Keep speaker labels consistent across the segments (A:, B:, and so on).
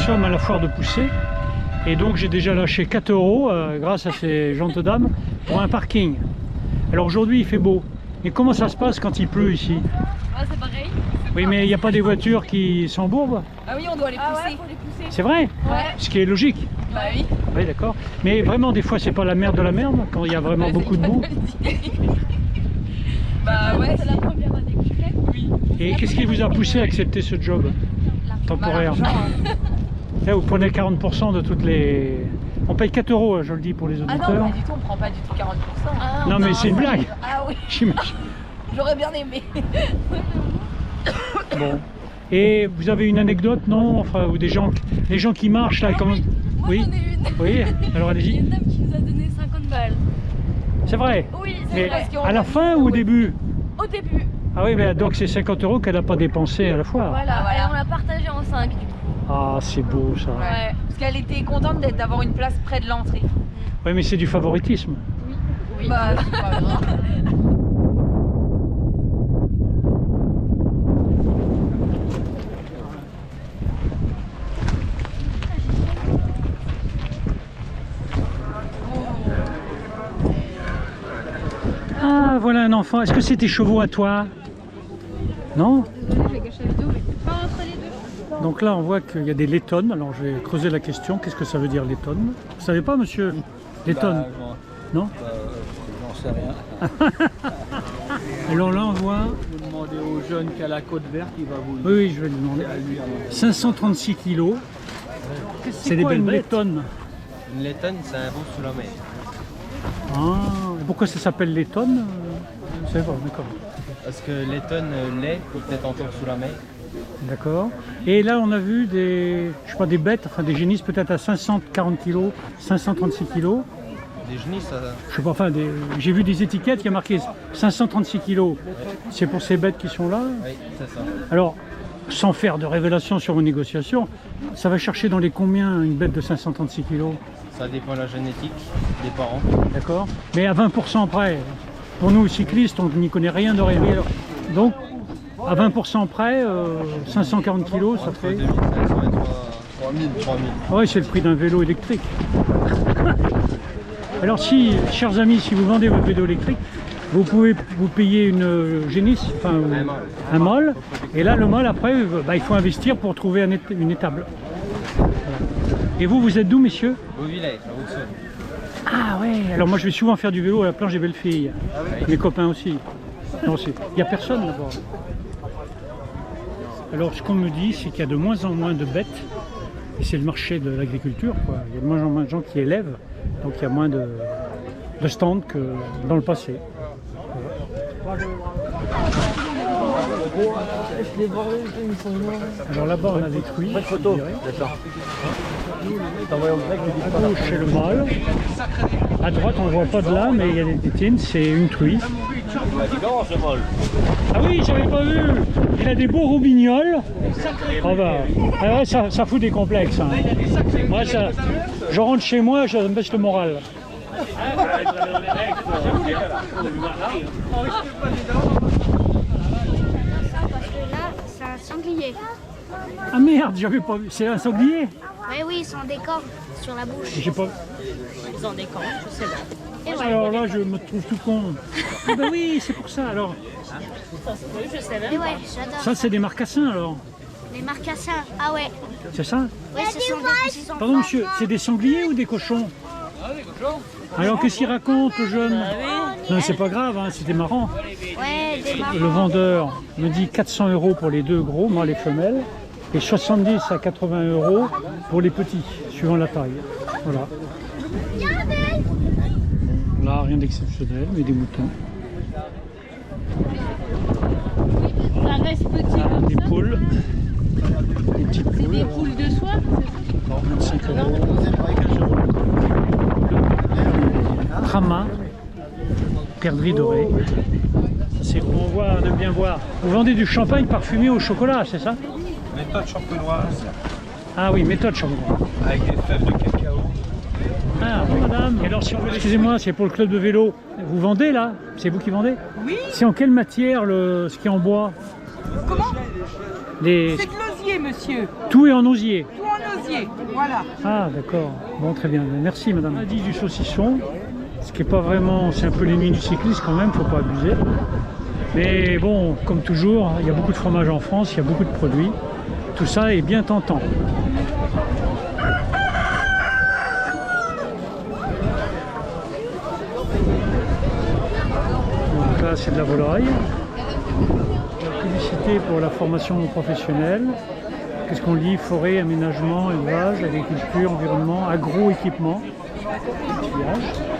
A: sommes à la foire de Poussey. Et donc j'ai déjà lâché 4 € grâce à ces gentes dames pour un parking. Alors aujourd'hui il fait beau. Et comment ça se passe quand il pleut ici?
B: C'est pareil.
A: Oui, mais il n'y a pas des voitures qui s'embourbent?
B: Ah oui, on doit les pousser. Faut les pousser.
A: C'est vrai?
B: Ouais.
A: Ce qui est logique.
B: Bah oui.
A: Oui, d'accord. Mais vraiment, des fois, c'est pas la merde de la merde quand il y a vraiment beaucoup de boue.
B: Bah ouais, c'est la première année que je fais. Oui.
A: Et qu'est-ce qui vous a poussé à accepter ce job temporaire? Là, vous prenez 40% de toutes les... On paye 4 €, je le dis pour les
B: Ah
A: auditeurs.
B: non, pas du tout, on prend pas du tout 40%. Ah,
A: non, mais c'est une blague.
B: Ah oui.
A: J'imagine.
B: J'aurais bien aimé.
A: Bon. Et vous avez une anecdote, non? Enfin, ou des gens qui marchent là, comment...
C: Moi
A: Oui.
C: j'en ai une.
A: Oui, alors
C: Il y a
A: allez-y.
C: une dame qui nous a donné 50 balles.
A: C'est vrai.
C: Oui, c'est
A: Mais
C: vrai.
A: à la fin ou au début?
C: Au début.
A: Ah oui, mais donc c'est 50 € qu'elle n'a pas dépensé à la fois.
C: Voilà,
B: Ah, voilà.
C: et on l'a partagé en 5 du coup.
A: Ah, c'est beau ça.
B: Ouais. Parce qu'elle était contente d'avoir une place près de l'entrée.
A: Oui, mais c'est du favoritisme.
B: Oui. Bah, c'est pas grave.
A: Ah, voilà un enfant. Est-ce que c'est tes chevaux à toi? Non? Donc là, on voit qu'il y a des lettonnes. Alors, je vais creuser la question. Qu'est-ce que ça veut dire lettonne? Vous savez pas, monsieur? Lettonne? Non?
D: J'en sais rien.
A: Alors là, on voit...
D: Vous demandez au jeune qui a la côte verte, il va vous...
A: Oui, je vais lui demander. 536 kilos. C'est des belles lettonnes.
E: Une lettonne, c'est un veau sous la mer.
A: Ah, et pourquoi ça s'appelle lettonne? Je sais pas, d'accord.
E: Parce que lettonne, lait, peut-être encore sous la mer.
A: D'accord. Et là, on a vu des, je sais pas, des bêtes, enfin des génisses peut-être à 540 kg, 536 kg.
E: Des genisses, ça...
A: Je sais pas, enfin, j'ai vu des étiquettes qui a marqué 536 kg. C'est pour ces bêtes qui sont là.
E: Oui, c'est ça.
A: Alors, sans faire de révélation sur vos négociations, ça va chercher dans les combien une bête de 536 kg?
E: Ça dépend de la génétique des parents.
A: D'accord. Mais à 20% près, pour nous cyclistes, on n'y connaît rien de rien. Donc, à 20% près, 540 kg, ça fait...
E: 2500 et 3000.
A: Oui, c'est le prix d'un vélo électrique. Alors si, chers amis, si vous vendez votre vélo électrique, vous pouvez vous payer une génisse, enfin un mâle, et là le mâle après, il faut investir pour trouver une étable. Et vous êtes d'où, messieurs?
E: Au village, à Haute-Saône.
A: Ah ouais, alors moi je vais souvent faire du vélo à la planche des Bellefilles, mes copains aussi. Non, il n'y a personne là-bas. Alors ce qu'on me dit, c'est qu'il y a de moins en moins de bêtes, et c'est le marché de l'agriculture, quoi. Il y a de moins en moins de gens qui élèvent, donc il y a moins de stands que dans le passé. Alors là-bas on a des truies, je dirais. À gauche c'est le mâle, à droite on ne voit pas de là, mais il y a des tétines, c'est une truie. Ah oui, j'avais pas vu. Il a des beaux roubignols. Ah bah, ah ouais, ça fout des complexes. Hein. Moi, je rentre chez moi, je me baisse le moral.
C: Parce que là, c'est un sanglier.
A: Ah merde, j'avais pas vu. C'est un sanglier?
C: Ouais, oui, ils sont des cornes sur la bouche.
A: J'ai pas.
C: Ils ont des cornes, je sais pas. Et ouais.
A: Alors là, je me trouve tout con. Ah bah oui, c'est pour ça alors.
C: Je sais même. Et ouais, j'adore.
A: Ça, c'est des marcassins alors.
C: Les marcassins, ah ouais.
A: C'est ça?
C: Ouais, ce sont des petits enfants.
A: Pardon monsieur, c'est des sangliers ou des cochons? Ah, des cochons. Alors qu'est-ce qu'il raconte le jeune? Non, c'est pas grave, hein, c'était marrant.
C: Ouais, des marrons.
A: Le vendeur me dit 400 € pour les deux gros, mâles et femelles, et 70 à 80 € pour les petits, suivant la taille. Voilà. Là, rien d'exceptionnel, mais des moutons.
F: Ça reste petit comme
A: Des
F: ça.
A: poules. Des petites
F: C'est
A: poules.
F: des poules de soie.
A: 25 €. Trama, perdrix doré. C'est on voit, on aime bien voir. Vous vendez du champagne parfumé au chocolat, c'est ça?
D: Méthode champenoise,
A: Ah oui, méthode champenoise.
D: avec des fèves de cacao.
A: Ah, bon, madame. Et alors, si on veut, excusez-moi, c'est pour le club de vélo. Vous vendez là? C'est vous qui vendez?
B: Oui.
A: C'est en quelle matière ce qui est en bois?
B: Comment?
A: Les...
B: C'est de l'osier, monsieur.
G: monsieur.
A: Tout est en osier.
G: Tout en osier, voilà.
A: Ah, d'accord. Bon, très bien. Merci, madame. On a dit du saucisson, ce qui n'est pas vraiment... C'est un peu l'ennemi du cycliste quand même, faut pas abuser. Mais bon, comme toujours, il y a beaucoup de fromage en France, il y a beaucoup de produits. Tout ça est bien tentant. Donc là, c'est de la volaille. La publicité pour la formation professionnelle. Qu'est-ce qu'on lit? Forêt, aménagement, élevage, agriculture, environnement, agroéquipement.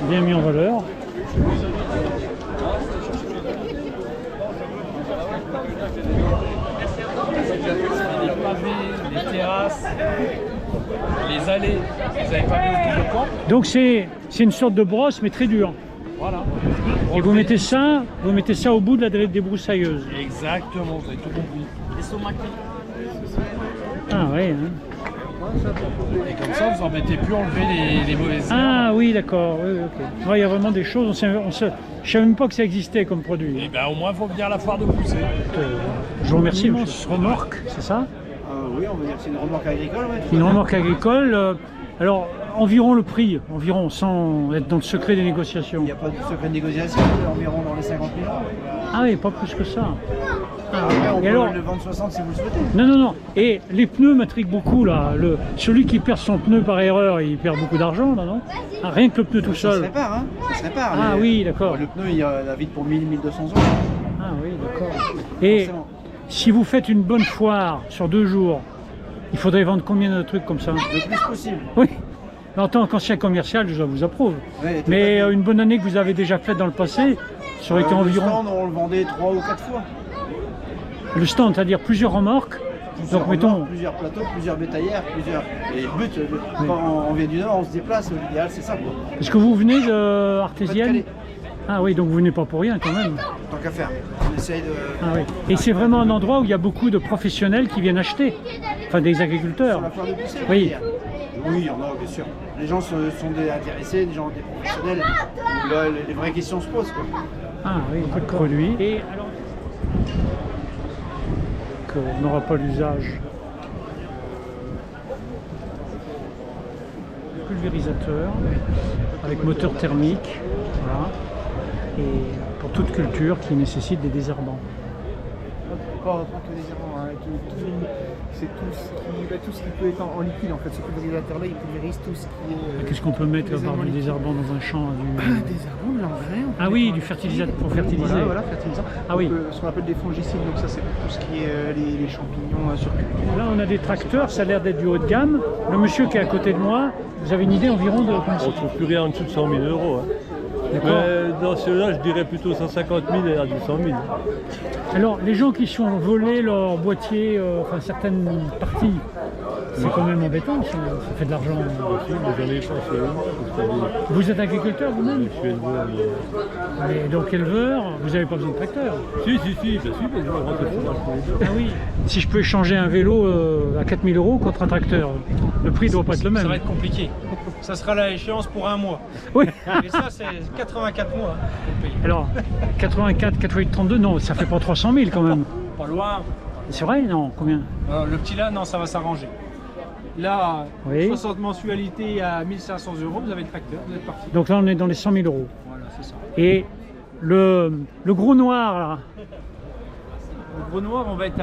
A: Bien mis en valeur.
E: Les pavés, les terrasses, les allées, vous avez pas vu autour de camp.
A: Donc c'est une sorte de brosse mais très dure.
E: Voilà.
A: Et vous mettez ça au bout de la débroussailleuse.
E: Exactement, vous avez tout compris. Les somaquis.
A: Ah oui. Hein.
E: Et comme ça, vous embêtez plus à enlever les mauvaises herbes.
A: Ah oui, d'accord. Oui, ok. Ouais, il y a vraiment des choses. Je ne savais même pas que ça existait comme produit.
E: Et ben au moins, il faut venir à la foire de Poussée.
A: Je vous remercie. Immense remorque, c'est ça?
D: Oui, on va dire que c'est une remorque agricole. Ouais.
A: Une remorque agricole. Alors, environ le prix, environ, sans être dans le secret des négociations.
D: Il n'y a pas de secret de négociation, environ dans les 50 000 euros.
A: Ah oui, pas plus que ça. Ah,
D: Après, on
A: et
D: peut
A: alors,
D: le vendre 60 si vous le souhaitez.
A: non, non, non. Et les pneus m'intriguent beaucoup là. Celui qui perd son pneu par erreur, il perd beaucoup d'argent là, non? Ah, rien que le pneu tout
D: Ça se
A: seul.
D: répare, hein. Ça se répare.
A: Ah
D: mais,
A: oui, d'accord.
D: Le pneu, il a vite pour 1000-1200 euros.
A: Ah oui, d'accord. Et
D: Forcément.
A: si vous faites une bonne foire sur 2 jours, il faudrait vendre combien de trucs comme ça?
D: Le plus possible.
A: Oui. En tant qu'ancien commercial, je vous approuve.
D: Ouais, tout
A: Mais
D: à fait.
A: une bonne année que vous avez déjà faite dans le passé, ça aurait été
D: Le
A: environ...
D: stand, on le vendait 3 ou 4 fois.
A: Le stand, c'est-à-dire plusieurs remorques.
D: Plusieurs
A: Donc mettons...
D: remorques, plusieurs plateaux, plusieurs bétaillères, plusieurs... Et le but, quand on vient du Nord, on se déplace, l'idéal c'est ça quoi.
A: Est-ce que vous venez de Artésienne?
D: Pas de Calais.
A: Ah oui, donc vous venez pas pour rien quand même.
D: Tant qu'à faire. On essaye de...
A: Ah oui. Et c'est vraiment un endroit où il y a beaucoup de professionnels qui viennent acheter. Enfin, des agriculteurs.
D: Sur la foire de Poussée,
A: Oui.
D: dire. Oui, il y en a, bien sûr. Les gens sont des intéressés, des gens des professionnels. Là, les vraies questions se posent quoi.
A: Ah oui, pas de produits. Et alors qu'on n'aura pas l'usage. Pulvérisateur avec moteur thermique. Voilà. Et pour toute culture qui nécessite des désherbants.
H: Pas que des erreurs, hein. C'est tout ce qui peut être en liquide en fait. Ce pulvérisateur-là, il pulvérise tout ce qui est.
A: Qu'est-ce qu'on peut mettre à part du désherbant dans un champ
H: Des herbants, de l'engrais.
A: Ah oui, du fertilisateur pour fertiliser.
H: Voilà, fertilisant.
A: Ah oui.
H: Donc, ce qu'on appelle des fongicides, donc ça c'est pour tout ce qui est les champignons sur culture.
A: Là, on a des tracteurs, ça a l'air d'être du haut de gamme. Le monsieur qui est à côté de moi, vous avez une idée environ de combien
I: On ne trouve plus rien en dessous de 100 000 euros. Hein.
A: D'accord.
I: Mais dans ceux-là, je dirais plutôt 150 000 et à 200 000.
A: Alors, les gens qui sont volés leur boîtier, enfin certaines parties, c'est quand même embêtant, ça fait de l'argent.
I: J'en ai pensé.
A: Vous êtes agriculteur vous-même?
I: Je suis éleveur.
A: Mais donc éleveur, vous n'avez pas besoin de tracteur.
I: Si, bien sûr, mais je rentre le fromage pour les deux.
A: Ah oui. Si je peux échanger un vélo à 4 000 € contre un tracteur, le prix ne doit pas être le même.
E: Ça va être compliqué. Ça sera la échéance pour 1 mois.
A: Oui.
E: Et ça, c'est 84 mois hein, pour le payer.
A: Alors, 84, 88, 32, non, ça fait pas 300 000 quand même.
E: Pas loin.
A: C'est vrai? Non, combien?
E: Le petit là, non, ça va s'arranger. Là,
A: Oui.
E: 60 mensualités à 1500 €, vous avez le tracteur, vous êtes parti.
A: Donc là, on est dans les 100 000 €.
E: Voilà, c'est ça.
A: Et le gros noir, là,
E: Le gros noir, on va être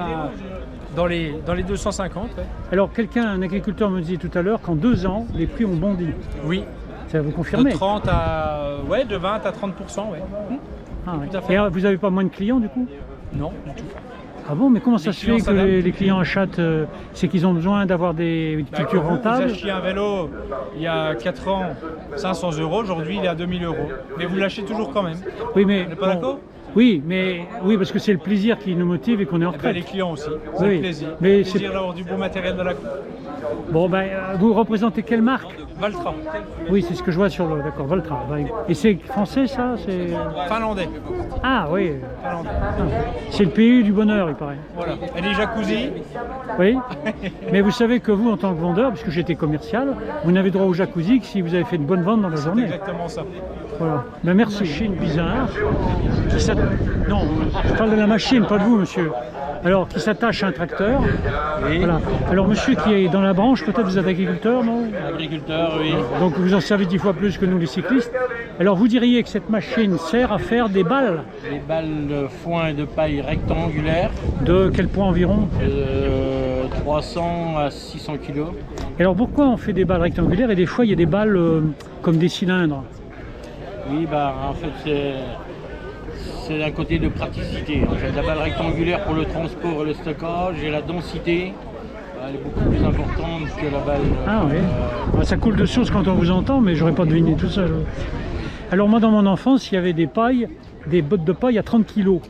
E: dans les 250. Ouais.
A: alors un agriculteur me disait tout à l'heure qu'en 2 ans, les prix ont bondi.
E: Oui,
A: Ça vous
E: de
A: confirmez?
E: 30 à... Ouais, de 20 à 30%, ouais.
A: Ah, ouais.
E: tout à fait.
A: Et vous n'avez pas moins de clients du coup?
E: Non, du tout.
A: Ah bon, mais comment ça
E: Les
A: se fait
E: clients
A: que
E: s'adaptent.
A: les clients achètent c'est qu'ils ont besoin d'avoir des cultures
E: Vous
A: rentables?
E: achetiez un vélo il y a 4 ans, 500 €, aujourd'hui il est à 2000 €. Mais vous l'achetez toujours quand même.
A: Oui, mais
E: On n'est pas d'accord?
A: oui, mais oui, parce que c'est le plaisir qui nous motive et qu'on est en
E: Eh ben,
A: retraite.
E: les clients aussi, c'est
A: Oui,
E: le plaisir.
A: mais
E: Le
A: c'est-
E: plaisir d'avoir du bon matériel de la coupe.
A: Bon, ben, vous représentez quelle marque?
E: Valtra,
A: Oui, c'est ce que je vois sur le. D'accord, Voltra. Ben, et c'est français ça? C'est.
E: finlandais.
A: Ah oui.
E: Finlandais.
A: Ah, c'est le pays du bonheur, il paraît.
E: Voilà. Et les jacuzzi,
A: Oui. Mais vous savez que vous, en tant que vendeur, puisque j'étais commercial, vous n'avez droit au jacuzzi que si vous avez fait une bonne vente dans la
E: c'est
A: journée.
E: exactement ça.
A: Voilà. Ben, merci. Machine bizarre. Non, je parle de la machine, pas de vous, monsieur. alors qui s'attache à un tracteur.
E: Oui.
A: Voilà. Alors monsieur qui est dans la branche, peut-être vous êtes agriculteur, non?
E: Agriculteur, oui.
A: Donc vous en savez 10 fois plus que nous les cyclistes. Alors vous diriez que cette machine sert à faire des balles
E: Les balles de foin et de paille rectangulaires,
A: de quel poids environ?
E: 300 à 600 kg.
A: Et alors pourquoi on fait des balles rectangulaires et des fois il y a des balles comme des cylindres?
E: Oui, bah en fait c'est un côté de praticité. En fait, la balle rectangulaire pour le transport et le stockage et la densité, elle est beaucoup plus importante que la balle.
A: Ah oui, ça coule de source quand on vous entend, mais j'aurais pas deviné tout ça. Alors moi dans mon enfance, il y avait des pailles, des bottes de paille à 30 kg.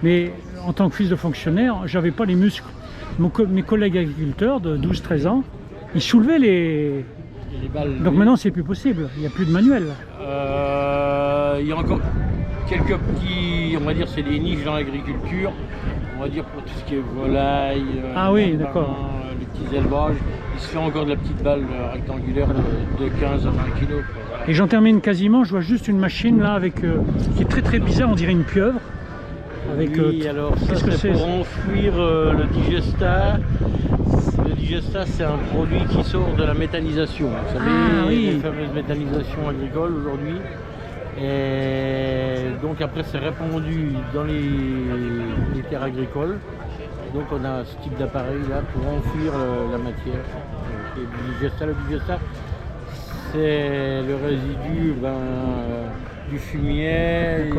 A: Mais en tant que fils de fonctionnaire, j'avais pas les muscles. Mes collègues agriculteurs de 12-13 ans, ils soulevaient les
E: balles.
A: Donc maintenant c'est plus possible, il n'y a plus de manuel.
E: Il y a encore quelques petits, on va dire c'est des niches dans l'agriculture, on va dire pour tout ce qui est volaille,
A: ah oui, d'accord.
E: Les petits élevages, il se fait encore de la petite balle rectangulaire de 15 à 20 kg.
A: Et j'en termine quasiment, je vois juste une machine là avec qui est très très bizarre, on dirait une pieuvre. Avec,
E: oui, alors ça c'est pour enfouir le digestat. Le digestat c'est un produit qui sort de la méthanisation. Vous savez,
A: oui.
E: les fameuses méthanisations agricoles aujourd'hui. Et donc après c'est répandu dans les terres agricoles. Donc on a ce type d'appareil là pour enfouir la matière. Et le digestat c'est le résidu du fumier,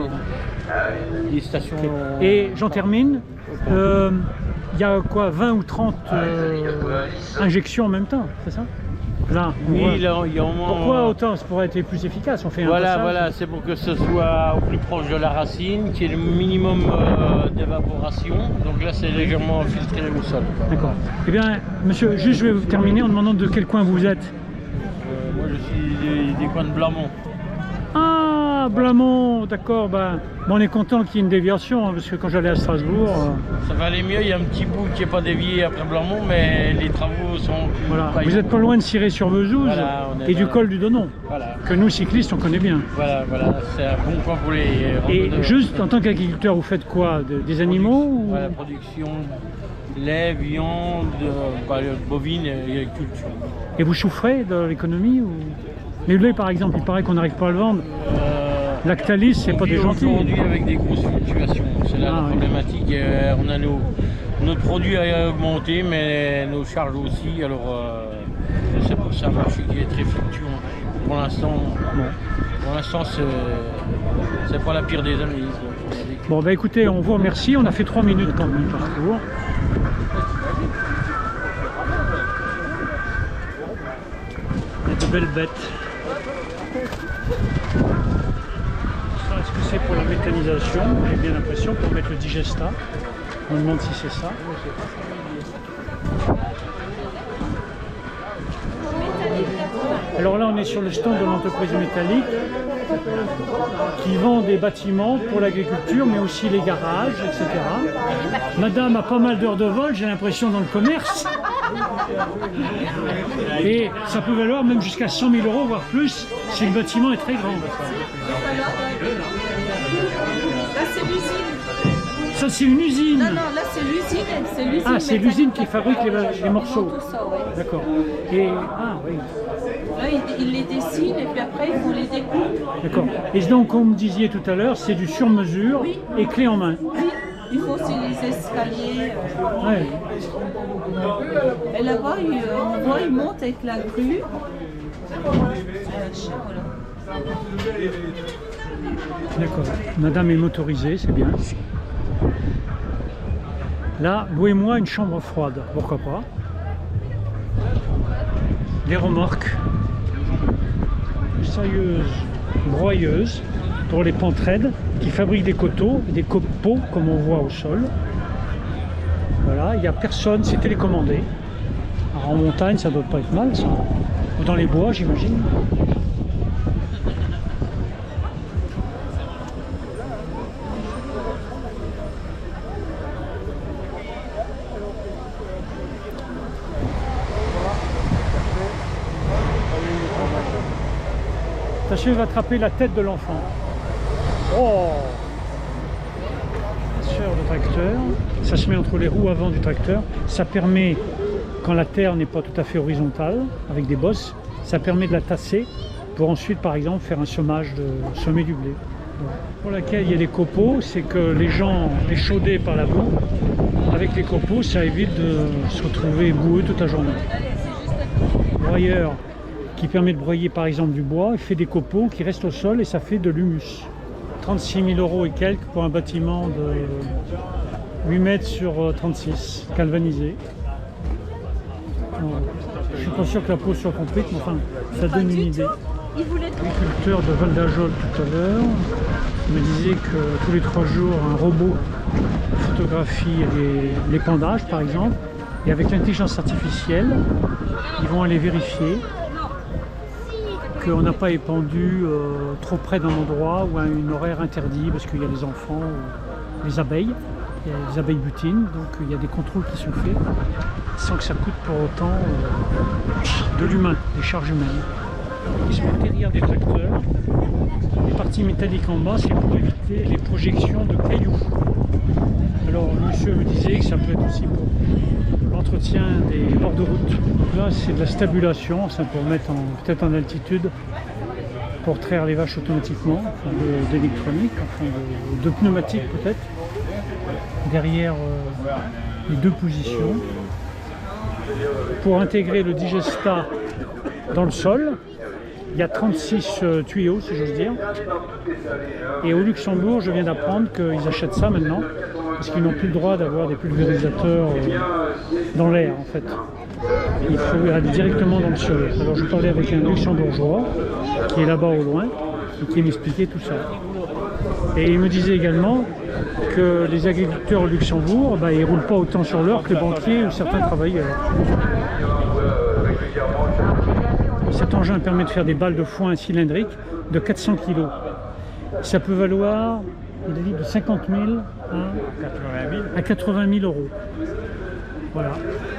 E: des stations...
A: Et j'en termine, il y a quoi, 20 ou 30 injections en même temps, c'est ça? Là,
E: oui, là, il y a au moins...
A: Pourquoi autant? Ça pourrait être plus efficace, on fait un passage.
E: Voilà, c'est pour que ce soit au plus proche de la racine, qu'il y ait le minimum d'évaporation. Donc là, c'est légèrement filtré au sol.
A: D'accord. Eh bien, monsieur, juste je vais vous terminer en demandant de quel coin vous êtes.
E: Moi, je suis des coins de Blamont.
A: Ah, Blamont, d'accord. Ben, on est content qu'il y ait une déviation, hein, parce que quand j'allais à Strasbourg...
E: Ça va aller mieux, il y a un petit bout qui n'est pas dévié après Blamont, mais les travaux sont...
A: Voilà. Vous n'êtes pas loin de Ciré-sur-Vesouse et du col du Donon, que nous, cyclistes, on connaît bien.
E: Voilà, c'est un bon coin pour les randonneurs.
A: Et juste, en tant qu'agriculteur, vous faites quoi? Des animaux ou...
E: La production, lait, viande, bovine et agriculture.
A: Et vous souffrez de l'économie ou... Mais le lait, par exemple, il paraît qu'on n'arrive pas à le vendre. Lactalis, c'est pas des gentils.
E: Aujourd'hui, avec des grosses fluctuations, c'est là la problématique. On a notre produit a augmenté, mais nos charges aussi. Alors, c'est pour ça un marché qui est très fluctuant. Pour l'instant, c'est pas la pire des années.
A: Bon, bah écoutez, on vous remercie. On a fait 3 minutes quand même par tour. Il y a de belles bêtes. Est-ce que c'est pour la méthanisation? J'ai bien l'impression pour mettre le digestat. On me demande si c'est ça. Alors là, on est sur le stand de l'entreprise métallique qui vend des bâtiments pour l'agriculture, mais aussi les garages, etc. Madame a pas mal d'heures de vol, j'ai l'impression, dans le commerce. Et ça peut valoir même jusqu'à 100 000 €, voire plus, si le bâtiment est très grand.
F: Là, c'est l'usine.
A: Ça, c'est une usine.
F: Non, là, c'est l'usine.
A: Ah, c'est l'usine qui fabrique les morceaux.
F: Tout ça, ouais.
A: D'accord. Et ah oui.
F: Là, ils les dessinent et puis après, ils vous les découpent.
A: D'accord. Et donc, comme vous me disiez tout à l'heure, c'est du sur-mesure et clé en main.
F: Oui, il faut aussi les escaliers.
A: Ouais.
F: Et là-bas, on voit, ils montent avec la grue.
A: D'accord. Madame est motorisée, c'est bien. Là, louez-moi une chambre froide, pourquoi pas. Des remorques. Sérieuses broyeuses pour les pentes raides qui fabriquent des coteaux, des copeaux comme on voit au sol. Voilà, il n'y a personne, c'est télécommandé. Alors, en montagne, ça doit pas être mal ça. Ou dans les bois, j'imagine. Tâchez d'attraper la tête de l'enfant. Oh! Bien sûr, de tracteur. Ça se met entre les roues avant du tracteur. Ça permet, quand la terre n'est pas tout à fait horizontale, avec des bosses, ça permet de la tasser pour ensuite, par exemple, faire un semer du blé. Pour laquelle il y a des copeaux, c'est que les gens échaudés par la boue, avec les copeaux, ça évite de se retrouver boueux toute la journée. Le broyeur qui permet de broyer par exemple du bois, il fait des copeaux qui restent au sol et ça fait de l'humus. 36 000 € et quelques pour un bâtiment de 8 mètres sur 36, galvanisé. Je ne suis pas sûr que la pose soit complète, mais enfin, ça donne une idée. L'agriculteur de Val d'Ajol tout à l'heure me disait que tous les 3 jours, un robot photographie l'épandage par exemple, et avec l'intelligence artificielle, ils vont aller vérifier qu'on n'a pas épandu trop près d'un endroit ou à une horaire interdit parce qu'il y a des enfants ou les abeilles. Il y a des abeilles butines, donc il y a des contrôles qui sont faits sans que ça coûte pour autant de l'humain, des charges humaines. Ils sont derrière des tracteurs. Les parties métalliques en bas, c'est pour éviter les projections de cailloux. Alors le monsieur me disait que ça peut être aussi pour l'entretien des bords de route. Donc là, c'est de la stabulation, ça peut mettre peut-être en altitude pour traire les vaches automatiquement, enfin d'électronique, enfin de pneumatique peut-être. Derrière les 2 positions. Pour intégrer le digestat dans le sol, il y a 36 tuyaux, si j'ose dire. Et au Luxembourg, je viens d'apprendre qu'ils achètent ça maintenant, parce qu'ils n'ont plus le droit d'avoir des pulvérisateurs dans l'air, en fait. Il faut aller directement dans le sol. Alors je parlais avec un luxembourgeois, qui est là-bas au loin, et qui m'expliquait tout ça. Et il me disait également que les agriculteurs au Luxembourg, ils ne roulent pas autant sur l'heure que les banquiers ou certains travailleurs. Cet engin permet de faire des balles de foin cylindriques de 400 kg. Ça peut valoir, il a dit, de 50 000 à 80 000 €. Voilà,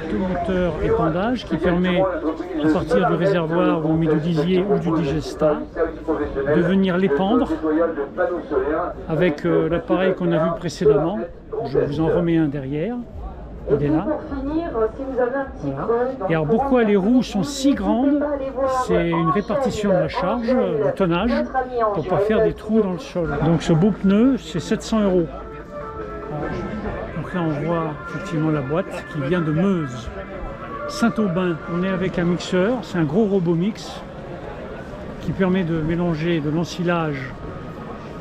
A: tout moteur épandage qui permet, à partir du réservoir où on met du lisier ou du digestat, de venir l'épandre avec l'appareil qu'on a vu précédemment. Je vous en remets un derrière. Il est là. Voilà. Et alors pourquoi les roues sont si grandes? C'est une répartition de la charge, du tonnage, pour ne pas faire des trous dans le sol. Donc ce beau pneu, c'est 700 €. Donc là on voit effectivement la boîte qui vient de Meuse. Saint-Aubin, on est avec un mixeur, c'est un gros robot mix qui permet de mélanger de l'ensilage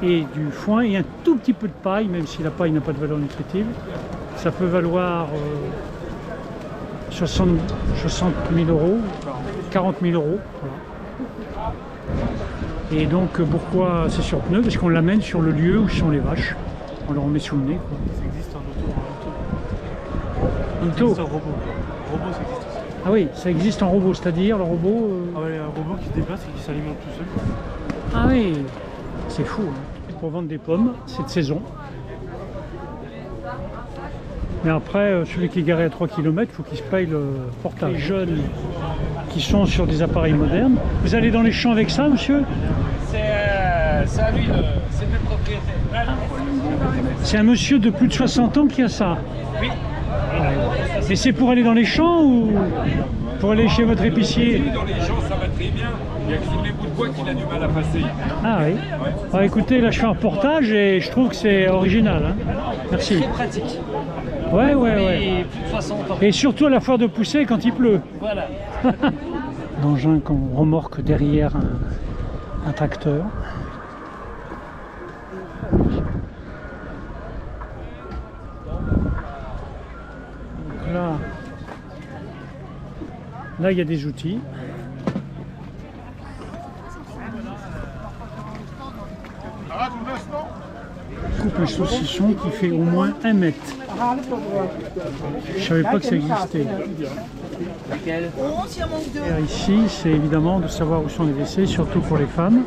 A: et du foin et un tout petit peu de paille, même si la paille n'a pas de valeur nutritive. Ça peut valoir 60 000 €, 40 000 €. Voilà. Et donc pourquoi c'est sur pneu? Parce qu'on l'amène sur le lieu où sont les vaches. On leur met sous le nez. Quoi.
I: Ça existe en auto.
A: Auto.
I: Ça existe en robot. Robot, ça existe aussi.
A: Ah oui, ça existe en robot, c'est-à-dire le robot...
I: Ah ouais, un robot qui se déplace et qui s'alimente tout seul.
A: Ah oui, c'est fou. Hein. Pour vendre des pommes, c'est de saison. Mais après, celui qui est garé à 3 km, il faut qu'il se paye le portage. Les jeunes qui sont sur des appareils modernes. Vous allez dans les champs avec ça, monsieur?
G: C'est à lui, c'est le propriétaire.
A: C'est un monsieur de plus de 60 ans qui a ça?
G: Oui.
A: Et c'est pour aller dans les champs ou pour aller chez votre épicier?
G: Dans les champs, ça va très bien. Il y a que sur les bouts de bois qu'il a du mal à passer.
A: Ah oui. Alors, écoutez, là je fais un reportage et je trouve que c'est original. Hein. Merci.
G: Très pratique.
A: Ouais.
G: Et plus de 60 ans.
A: Et surtout à la foire de Poussey quand il pleut.
G: Voilà.
A: D'engin qu'on remorque derrière un tracteur. Donc là il y a des outils. Coupe un saucisson qui fait au moins 1 mètre. Je ne savais pas que ça existait. Et ici, c'est évidemment de savoir où sont les WC, surtout pour les femmes.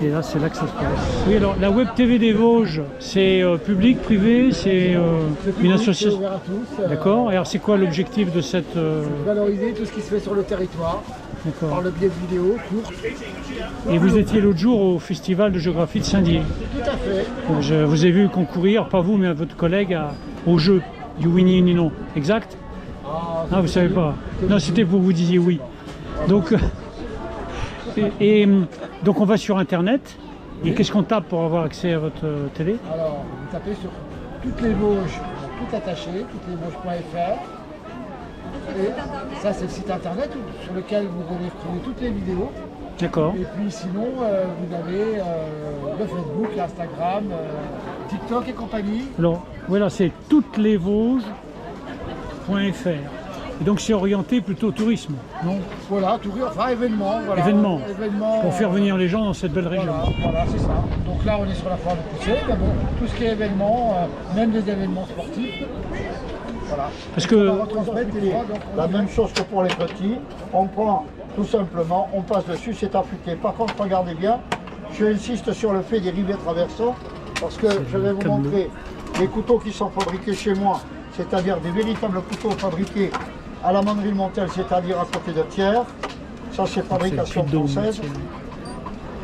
A: Et là, c'est là que ça se passe. Oui, alors la Web TV des Vosges, c'est public, privé, c'est une association.
H: C'est ouvert à tous.
A: D'accord. Et alors, c'est quoi l'objectif de cette...
H: Valoriser tout ce qui se fait sur le territoire par
A: D'accord.
H: le biais de vidéos courtes.
A: Et vous étiez l'autre jour au Festival de géographie de Saint-Dié.
H: Tout à fait.
A: Donc, je vous ai vu concourir, pas vous, mais votre collègue, au jeu du Winnie Ninon. Exact? Ah, vous savez pas. Non, c'était pour vous disiez oui. Donc, donc on va sur Internet. Et qu'est-ce qu'on tape pour avoir accès à votre télé?
H: Alors, vous tapez sur toutes les Vosges, tout attaché, toutes-les-Vosges.fr. Et ça, c'est le site internet sur lequel vous allez retrouver toutes les vidéos.
A: D'accord.
H: Et puis sinon, vous avez le Facebook, l'Instagram, TikTok et compagnie.
A: Alors, voilà, c'est toutes-les-Vosges.fr. Et donc c'est orienté plutôt au tourisme, non?
H: Voilà, enfin événements. Voilà,
A: Événements.
H: Événements,
A: Pour faire venir les gens dans cette belle région.
H: Voilà, c'est ça. Donc là, on est sur la foire de Poussée, mais bon, tout ce qui est événements, même des événements sportifs. Voilà.
A: Parce que
H: On va retransmettre les droits, donc on
J: La
H: dit-
J: même chose que pour les petits, on prend tout simplement, on passe dessus, c'est affûté. Par contre, regardez bien, je insiste sur le fait des rivets traversants, parce que je vais vous
A: tableau.
J: montrer les couteaux qui sont fabriqués chez moi, c'est-à-dire des véritables couteaux fabriqués à la Manderie Montel, c'est-à-dire à côté de Thiers. Ça, c'est fabrication
A: c'est le plus
J: française.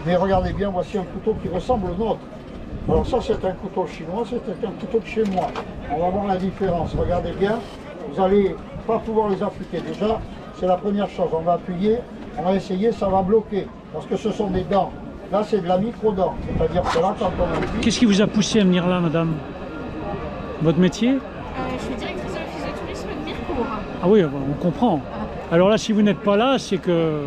J: Mais regardez bien, voici un couteau qui ressemble au nôtre. Alors ça, c'est un couteau chinois, c'est un couteau de chez moi. On va voir la différence. Regardez bien, vous n'allez pas pouvoir les affûter. Déjà, c'est la première chose. On va appuyer, on va essayer, ça va bloquer. Parce que ce sont des dents. Là, c'est de la micro-dent. C'est-à-dire que là, quand on appuie...
A: qu'est-ce qui vous a poussé à venir là, madame? Votre métier?
K: Je suis directrice de l'office de tourisme de Mirecourt.
A: Ah oui, on comprend. Alors là, si vous n'êtes pas là, c'est que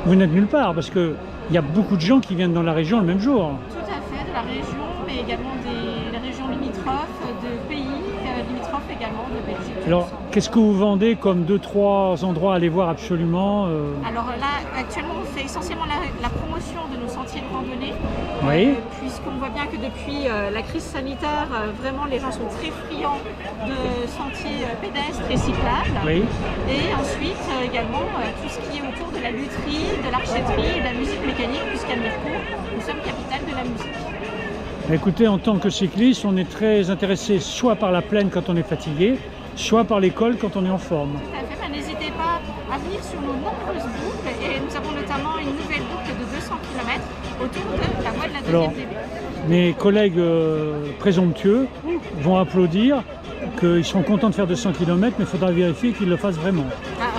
A: vous n'êtes nulle part, parce qu'il y a beaucoup de gens qui viennent dans la région le même jour.
K: Tout à fait, de la région, mais également des régions limitrophes, de pays limitrophes également, de Belgique.
A: Alors, qu'est-ce que vous vendez comme 2-3 endroits à aller voir absolument
K: Alors là, actuellement, on fait essentiellement la promotion de nos sentiers de randonnée.
A: Oui.
K: Puisqu'on voit bien que depuis la crise sanitaire, vraiment les gens sont très friands de sentiers pédestres et cyclables.
A: Oui.
K: Et ensuite également tout ce qui est autour de la lutherie, de l'archetterie et de la musique mécanique, puisqu'à Mirecourt, nous sommes capitale de la musique.
A: Écoutez, en tant que cycliste, on est très intéressé soit par la plaine quand on est fatigué, soit par l'école quand on est en forme.
K: Tout à fait, n'hésitez pas à venir sur nos nombreuses boucles et nous avons notamment une nouvelle boucle de 200 km autour de la voie de la
A: Alors,
K: deuxième DB.
A: mes collègues présomptueux vont applaudir qu'ils seront contents de faire 200 km, mais il faudra vérifier qu'ils le fassent vraiment.
K: Ah.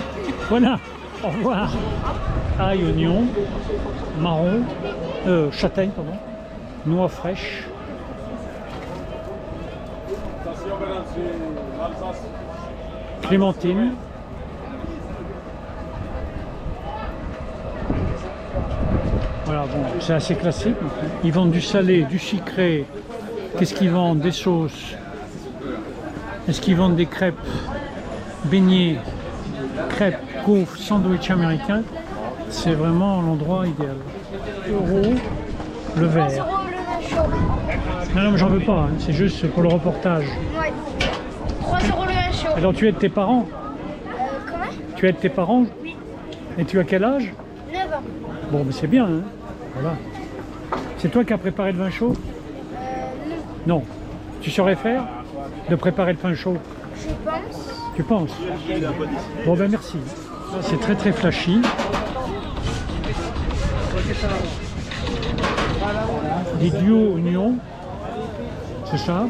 A: Voilà, au revoir. Ail, oignon, marron, châtaigne, pardon, noix fraîches. Clémentine. Voilà, bon, c'est assez classique. Ils vendent du salé, du sucré. Qu'est-ce qu'ils vendent? Des sauces. Est-ce qu'ils vendent des crêpes, beignets, crêpes, gaufres, sandwich américain? C'est vraiment l'endroit idéal. Euro, le verre. Non, non, mais j'en veux pas, hein. C'est juste pour le reportage.
C: Ouais. 3 € le vin chaud.
A: Alors, tu aides tes parents?
C: Comment?
A: Tu aides tes parents?
C: Oui.
A: Et tu as quel âge?
C: 9 ans.
A: Bon, mais c'est bien, hein. Voilà. C'est toi qui as préparé le vin chaud?
C: Non.
A: Non. Tu saurais faire de préparer le pain chaud?
C: Je pense.
A: Tu penses? Bon, ben merci. C'est très très flashy. Des duos oignons. C'est ça?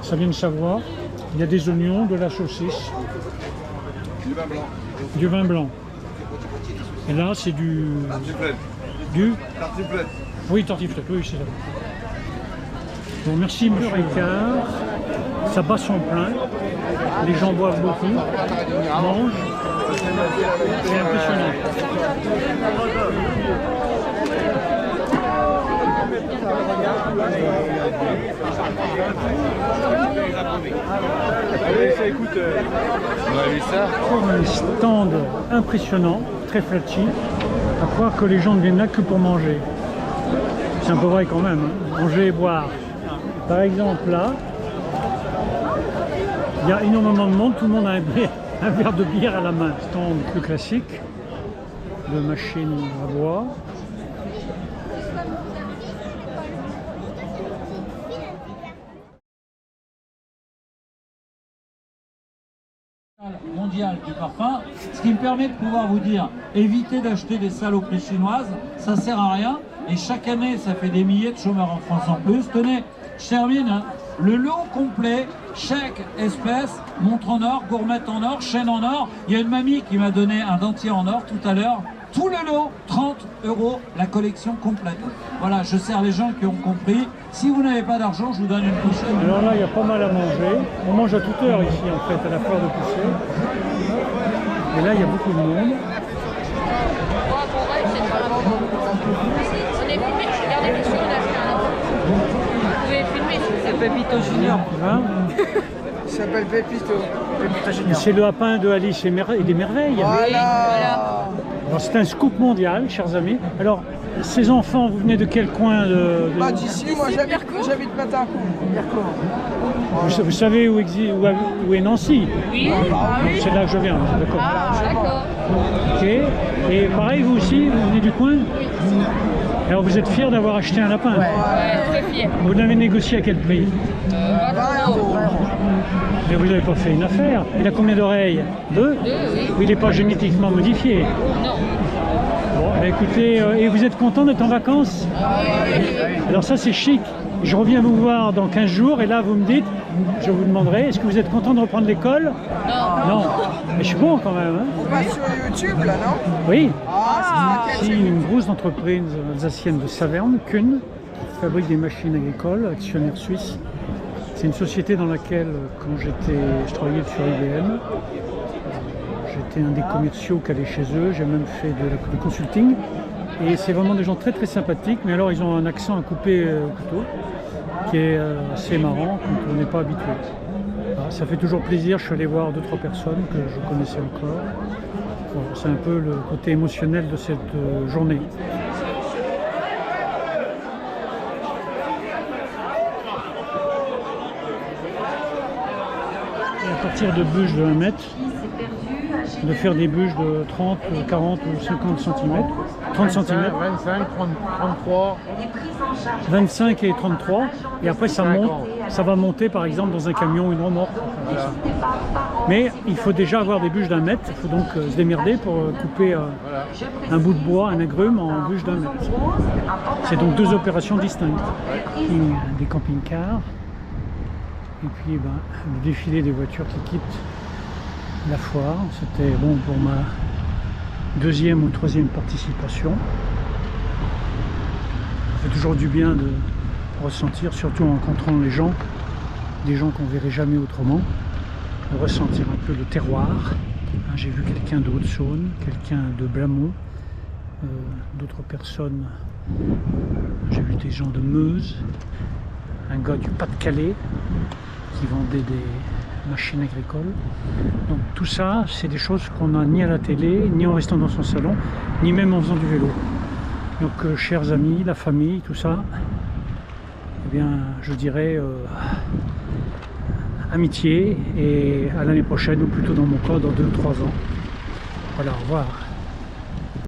A: Ça vient de Savoie. Il y a des oignons, de la saucisse.
L: Du vin blanc.
A: Du vin blanc. Et là, c'est du...
L: Tartiflette.
A: Du...
L: Tartiflette.
A: Oui, tartiflette, oui, c'est ça. Bon, merci, monsieur Ricard. Ça bat son plein. Les gens boivent beaucoup, mangent. C'est impressionnant. Pour un stand impressionnant, très flashy, à croire que les gens ne viennent là que pour manger. C'est un peu vrai quand même, hein. Manger et boire. Par exemple là, il y a énormément de monde, tout le monde a un verre de bière à la main. Stand plus classique, de machine à boire.
M: mondial du parfum, ce qui me permet de pouvoir vous dire, évitez d'acheter des saloperies chinoises, ça sert à rien, et chaque année ça fait des milliers de chômeurs en France en plus. Tenez, je termine, hein. Le lot complet, chaque espèce, montre en or, gourmette en or, chaîne en or. Il y a une mamie qui m'a donné un dentier en or tout à l'heure. Tout le lot, 30 €, la collection complète. Voilà, je sers les gens qui ont compris. Si vous n'avez pas d'argent, je vous donne une pochette.
A: Alors là, il y a pas mal à manger. On mange à toute heure ici, en fait, à la foire de Poussière. Et là, il y a beaucoup de monde.
K: On est filmé, regardez les choses, on a fait un enfant. Vous pouvez filmer, c'est Pépito Junior.
A: Hein?
N: Il s'appelle Pépito. Pépito Junior.
A: C'est le lapin de Alice et des Merveilles.
N: Voilà.
A: Alors c'est un scoop mondial, chers amis. Alors, ces enfants, vous venez de quel coin
N: Bah d'ici, moi j'habite Matacourt.
A: Vous savez où est Nancy?
K: Oui.
A: C'est là que je viens, d'accord.
K: Ah, d'accord.
A: Ok. Et pareil, vous aussi, vous venez du coin? Oui. Alors vous êtes fiers d'avoir acheté un lapin?
K: Ouais, très fier.
A: Vous l'avez négocié à quel prix?
K: 20 €.
A: Mais vous n'avez pas fait une affaire. Il a combien d'oreilles? 2?
K: 2, oui.
A: Il n'est pas génétiquement modifié?
K: Non.
A: Bon, bah écoutez, et vous êtes content d'être en vacances? Alors ça c'est chic. Je reviens vous voir dans 15 jours et là vous me dites, je vous demanderai, est-ce que vous êtes content de reprendre l'école? Non. Mais je suis bon quand même. Hein.
N: On passe sur YouTube là, non?
A: Oui.
N: C'est
A: ici une grosse entreprise alsacienne de Saverne, Kuhn, qui fabrique des machines agricoles, actionnaire suisse. C'est une société dans laquelle, quand je travaillais sur IBM, j'étais un des commerciaux qui allait chez eux, j'ai même fait du consulting. Et c'est vraiment des gens très très sympathiques, mais alors ils ont un accent à couper au couteau, qui est assez marrant quand on n'est pas habitué. Voilà, ça fait toujours plaisir, je suis allé voir 2-3 personnes que je connaissais encore. Bon, c'est un peu le côté émotionnel de cette journée. À partir de bûches de 1 mètre, de faire des bûches de 30, 40 ou 50 cm. 30 cm.
H: 25, 33.
A: 25 et 33. Et après ça monte, ça va monter par exemple dans un camion ou une remorque. Mais il faut déjà avoir des bûches d'1 mètre. Il faut donc se démerder pour couper un bout de bois, un agrume en bûche d'1 mètre. C'est donc 2 opérations distinctes. Des camping-cars. Et puis le défilé des voitures qui quittent la foire. C'était bon pour ma 2e ou 3e participation. Ça fait toujours du bien de ressentir, surtout en rencontrant les gens, des gens qu'on ne verrait jamais autrement, de ressentir un peu le terroir. J'ai vu quelqu'un de Haute-Saône, quelqu'un de Blamont, d'autres personnes. J'ai vu des gens de Meuse, un gars du Pas-de-Calais qui vendait des machines agricoles. Donc tout ça, c'est des choses qu'on n'a ni à la télé, ni en restant dans son salon, ni même en faisant du vélo. Donc chers amis, la famille, tout ça, eh bien je dirais amitié et à l'année prochaine, ou plutôt dans mon cas dans 2 ou 3 ans. Voilà, au revoir.